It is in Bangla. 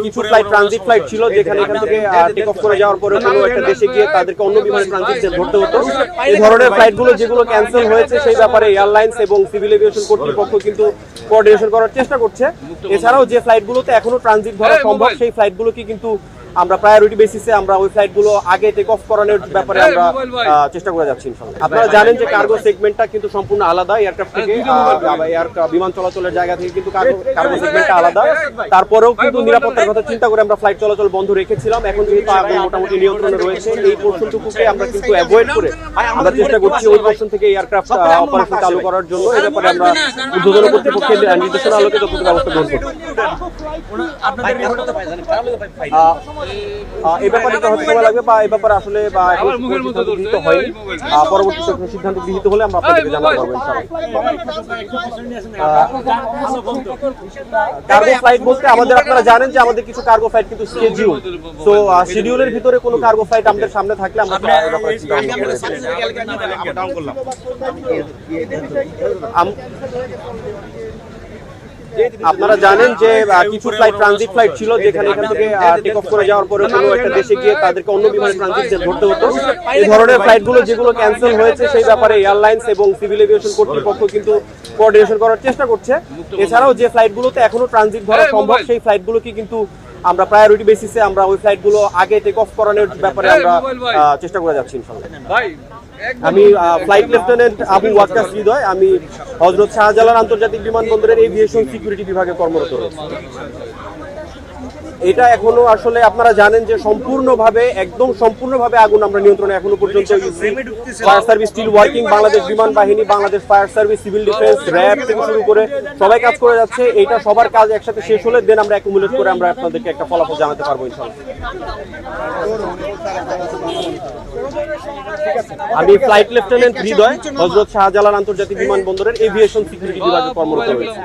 কিছু ফ্লাইট ট্রানজিট ফ্লাইট ছিল যেখানে এখান থেকে টেক অফ করে যাওয়ার পরে কোনো একটা দেশে গিয়ে তাদেরকে অন্য বিমানে ট্রানজিট ধরতে হতো। এই ধরনের ফ্লাইটগুলো যেগুলো ক্যান্সেল হয়েছে সেই ব্যাপারে এয়ারলাইন্স এবং সিভিল এভিয়েশন কর্তৃপক্ষ কিন্তু কোঅর্ডিনেশন করার চেষ্টা করছে। এছাড়াও যে ফ্লাইটগুলোতে এখনো ট্রানজিট ধরা সম্ভব সেই ফ্লাইটগুলোকে কিন্তু আমরা প্রায়োরিটি বেসিসে আমরা ওই ফ্লাইটগুলো আগে টেক অফ করানোর ব্যাপারে আমরা চেষ্টা করে যাচ্ছি ইনশাআল্লাহ। আপনারা জানেন যে কার্গো সেগমেন্টটা কিন্তু সম্পূর্ণ আলাদা এয়ারক্রাফট থেকে, বিমান চলাচলের জায়গা থেকে কিন্তু কার্গো সেগমেন্টটা আলাদা। তারপরেও কিন্তু নিরাপত্তার কথা চিন্তা করে আমরা ফ্লাইট চলাচল বন্ধ রেখেছিলাম। এখন যেহেতু আগুন মোটামুটি নিয়ন্ত্রণে রয়েছে, এই পোর্শনটুকুকে আমরা কিন্তু অ্যাভয়েড করে আমরা চেষ্টা করছি ওই পোর্শন থেকে এয়ারক্রাফট অপারেশন চালু করার জন্য। এই ব্যাপারে আমরা ঊর্ধ্বতন কর্তৃপক্ষের নির্দেশনা আলোকে যথেষ্ট ব্যবস্থা গ্রহণ করব। এই ব্যাপারে হয়তো সময় লাগবে বা এই ব্যাপারে আসলে গৃহীত হয়নি। পরবর্তী সিদ্ধান্ত গৃহীত হলে আমরা আপনাদেরকে জানাতে পারবো ইনশাআল্লাহ। কার্গো ফ্লাইট বলতে আমাদের আপনারা জানেন যে আমাদের কিছু কার্গো ফ্লাইট কিন্তু শিডিউল, তো শিডিউলের ভিতরে কোনো কার্গো ফ্লাইট আমাদের সামনে থাকলে আমরা আপনারা জানেন যে কিছু ফ্লাইট ট্রানজিট ফ্লাইট ছিল যেখানে এখান থেকে টেক অফ করে যাওয়ার পরে কোনো একটা দেশে গিয়ে তাদেরকে অন্য বিমানে ট্রানজিট ধরতে হতো। এই ধরনের ফ্লাইটগুলো যেগুলো ক্যান্সেল হয়েছে সেই ব্যাপারে এয়ারলাইন্স এবং সিভিল এভিয়েশন কর্তৃপক্ষ কিন্তু কোঅর্ডিনেশন করার চেষ্টা করছে। এছাড়াও যে ফ্লাইটগুলোতে এখনো ট্রানজিট ধরা সম্ভব সেই ফ্লাইটগুলোকে কিন্তু আমরা প্রায়োরিটি বেসিসে আমরা ওই ফ্লাইটগুলো আগে টেক অফ করানোর ব্যাপারে আমরা চেষ্টা করে যাচ্ছি ইনশাআল্লাহ। আমি ফ্লাইট লেফটেন্যান্ট আবু ওয়াক্কাস হৃদয়, আমি হযরত শাহজালাল আন্তর্জাতিক বিমানবন্দরের এভিয়েশন সিকিউরিটি বিভাগে কর্মরত রয়েছি। এটা এখনো আসলে আপনারা জানেন যে একদম সম্পূর্ণভাবে আগুন আমরা নিয়ন্ত্রণে এখনো পর্যন্ত fire service still working, Bangladesh বিমান বাহিনী, Bangladesh fire service, civil defence, RAB থেকে শুরু করে সবাই কাজ করে যাচ্ছে। এটা সবার কাজ একসাথে শেষ হলে দেন আমরা অ্যাকুমুলেট করে আমরা আপনাদেরকে একটা ফলাফল জানাতে পারবো ইনশাআল্লাহ। আমি ফ্লাইট লেফটেন্যান্ট হৃদয়, হযরত শাহজালাল আন্তর্জাতিক বিমানবন্দরের এভিয়েশন সিকিউরিটি বিভাগে কর্মরত রয়েছি।